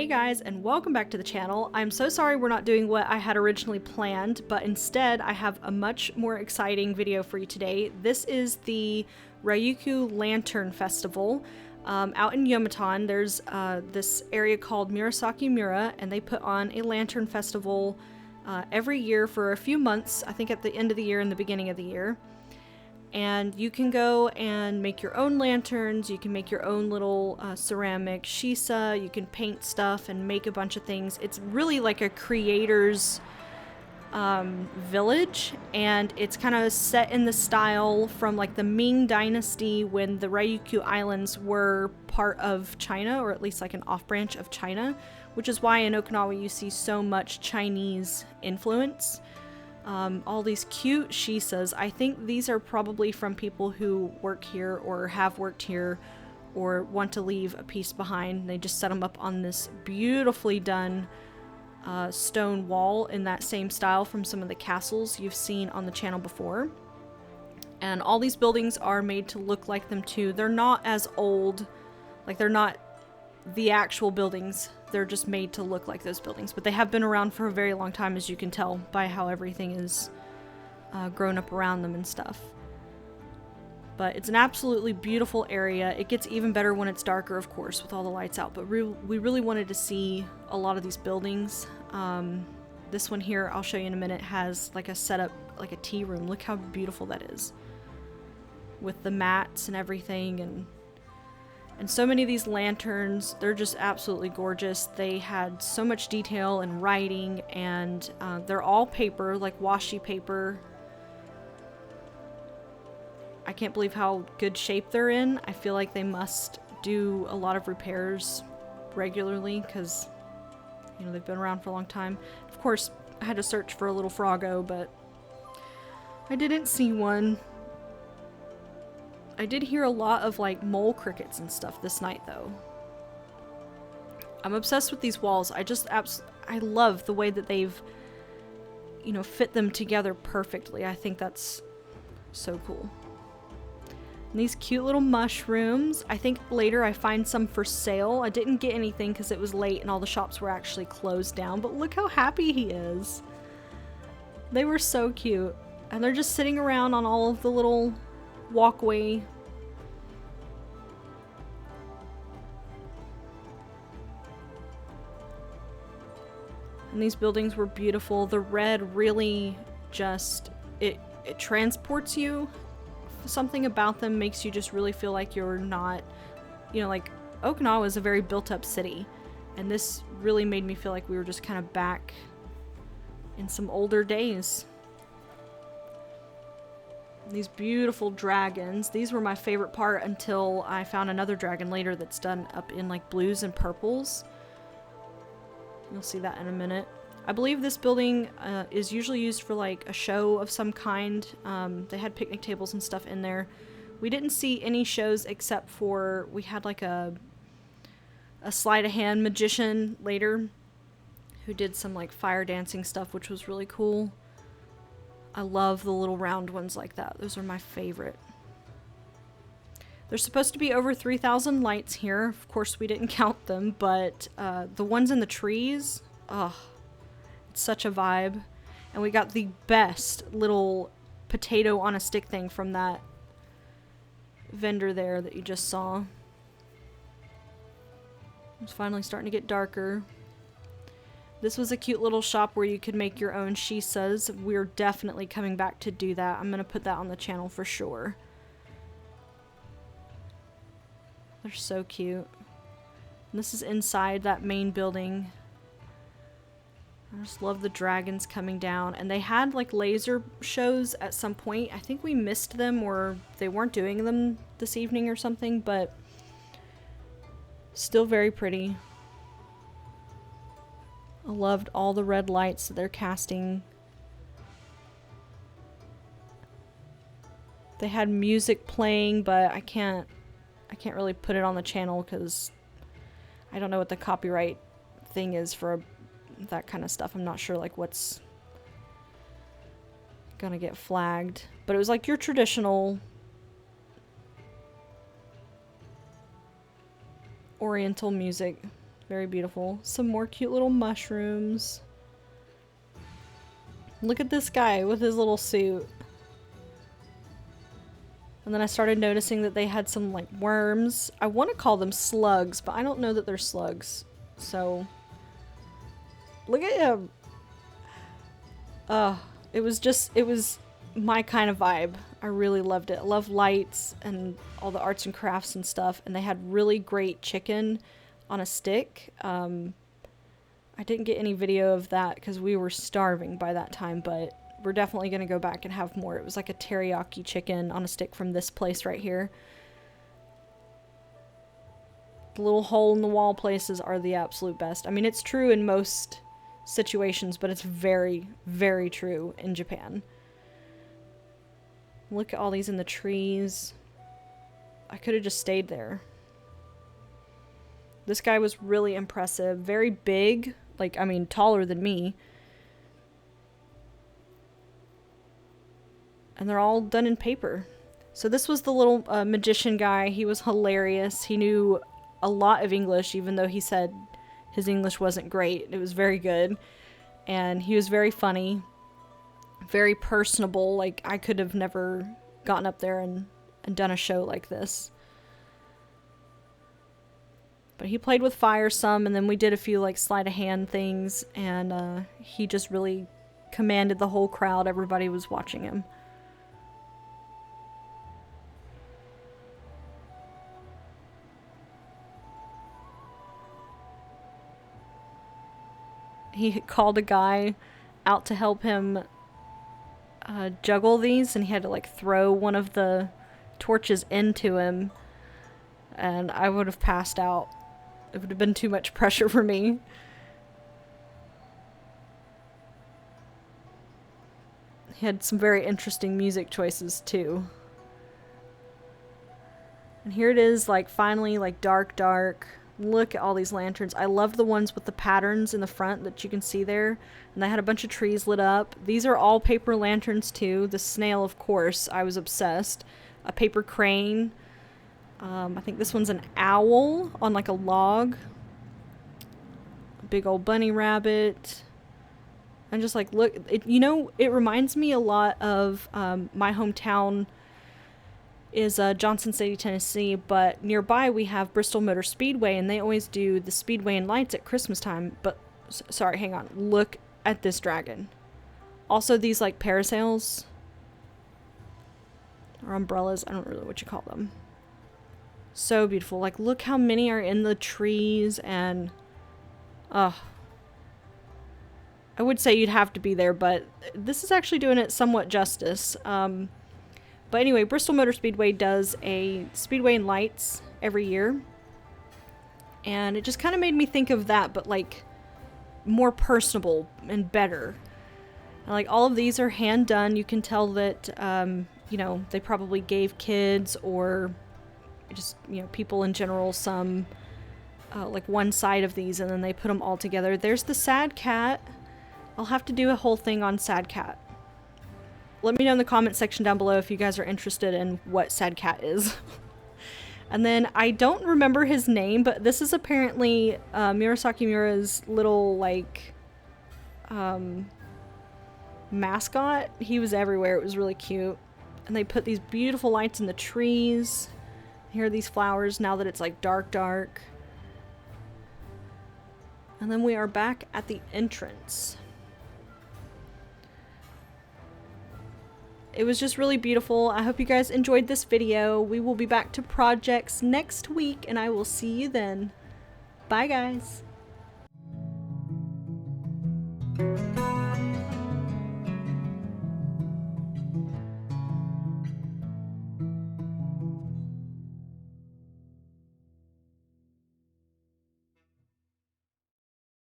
Hey guys, and welcome back to the channel. I'm so sorry we're not doing what I had originally planned, but instead I have a much more exciting video for you today. This is the Ryukyu Lantern Festival out in Yomitan. There's this area called Murasaki Mura, and they put on a lantern festival every year for a few months, I think at the end of the year and the beginning of the year. And you can go and make your own lanterns, you can make your own little ceramic shisa, you can paint stuff and make a bunch of things. It's really like a creator's village, and it's kind of set in the style from like the Ming Dynasty when the Ryukyu Islands were part of China, or at least like an off-branch of China, which is why in Okinawa you see so much Chinese influence. All these cute shisas. I think these are probably from people who work here or have worked here or want to leave a piece behind. They just set them up on this beautifully done stone wall in that same style from some of the castles you've seen on the channel before. And all these buildings are made to look like them too. They're not as old, like they're not the actual buildings. They're just made to look like those buildings, but they have been around for a very long time, as you can tell by how everything is grown up around them and stuff. But it's an absolutely beautiful area. It gets even better when it's darker, of course, with all the lights out, but we really wanted to see a lot of these buildings. This one here, I'll show you in a minute, has like a setup, like a tea room. Look how beautiful that is, with the mats and everything, and so many of these lanterns, they're just absolutely gorgeous. They had so much detail and writing, and they're all paper, like washi paper. I can't believe how good shape they're in. I feel like they must do a lot of repairs regularly because, you know, they've been around for a long time. Of course, I had to search for a little froggo, but I didn't see one. I did hear a lot of like mole crickets and stuff this night though. I'm obsessed with these walls. I love the way that they've, you know, fit them together perfectly. I think that's so cool. And these cute little mushrooms. I think later I find some for sale. I didn't get anything because it was late and all the shops were actually closed down, but look how happy he is. They were so cute. And they're just sitting around on all of the little walkway. And these buildings were beautiful. The red really just, it transports you. Something about them makes you just really feel like you're not, you know, like Okinawa is a very built up city, and this really made me feel like we were just kind of back in some older days. These beautiful dragons. These were my favorite part until I found another dragon later that's done up in like blues and purples. You'll see that in a minute. I believe this building is usually used for like a show of some kind. They had picnic tables and stuff in there. We didn't see any shows except for we had like a sleight of hand magician later who did some like fire dancing stuff, which was really cool. I love the little round ones like that. Those are my favorite. There's supposed to be over 3,000 lights here. Of course, we didn't count them, but the ones in the trees, oh, it's such a vibe. And we got the best little potato on a stick thing from that vendor there that you just saw. It's finally starting to get darker. This was a cute little shop where you could make your own shisas. We're definitely coming back to do that. I'm going to put that on the channel for sure. They're so cute. And this is inside that main building. I just love the dragons coming down. And they had like laser shows at some point. I think we missed them, or they weren't doing them this evening or something, but still very pretty. I loved all the red lights that they're casting. They had music playing, but I can't really put it on the channel because I don't know what the copyright thing is for that kind of stuff. I'm not sure like what's gonna get flagged. But it was like your traditional Oriental music. Very beautiful. Some more cute little mushrooms. Look at this guy with his little suit. And then I started noticing that they had some like worms. I want to call them slugs, but I don't know that they're slugs. So look at him. It was my kind of vibe. I really loved it. I love lights and all the arts and crafts and stuff. And they had really great chicken on a stick. I didn't get any video of that because we were starving by that time, but we're definitely going to go back and have more. It was like a teriyaki chicken on a stick from this place right here. The little hole in the wall places are the absolute best. I mean, it's true in most situations, but it's very, very true in Japan. Look at all these in the trees. I could have just stayed there. This guy was really impressive. Very big. Like, I mean, taller than me. And they're all done in paper. So this was the little magician guy. He was hilarious. He knew a lot of English, even though he said his English wasn't great. It was very good. And he was very funny. Very personable. Like, I could have never gotten up there and done a show like this. But he played with fire some, and then we did a few like sleight of hand things, and he just really commanded the whole crowd. Everybody was watching him. He called a guy out to help him juggle these, and he had to like throw one of the torches into him, and I would have passed out. It would have been too much pressure for me. He had some very interesting music choices too. And here it is, like finally like dark. Look at all these lanterns. I love the ones with the patterns in the front that you can see there. And they had a bunch of trees lit up. These are all paper lanterns too. The snail, of course, I was obsessed. A paper crane. I think this one's an owl on like a log. A big old bunny rabbit. And just like, look, it reminds me a lot of my hometown is Johnson City, Tennessee, but nearby we have Bristol Motor Speedway, and they always do the Speedway and lights at Christmas time. But, sorry, hang on. Look at this dragon. Also, these like parasails. Or umbrellas. I don't really know what you call them. So beautiful. Like, look how many are in the trees, and I would say you'd have to be there, but this is actually doing it somewhat justice. But anyway, Bristol Motor Speedway does a Speedway and Lights every year, and it just kind of made me think of that, but like more personable and better. And like all of these are hand done. You can tell that they probably gave kids or just people in general some like one side of these, and then they put them all together. There's the sad cat. I'll have to do a whole thing on sad cat. Let me know in the comment section down below if you guys are interested in what sad cat is. And then I don't remember his name, but this is apparently Murasaki Mura's little like mascot. He was everywhere. It was really cute. And they put these beautiful lights in the trees. Here are these flowers now that it's like dark. And then we are back at the entrance. It was just really beautiful. I hope you guys enjoyed this video. We will be back to projects next week, and I will see you then. Bye, guys.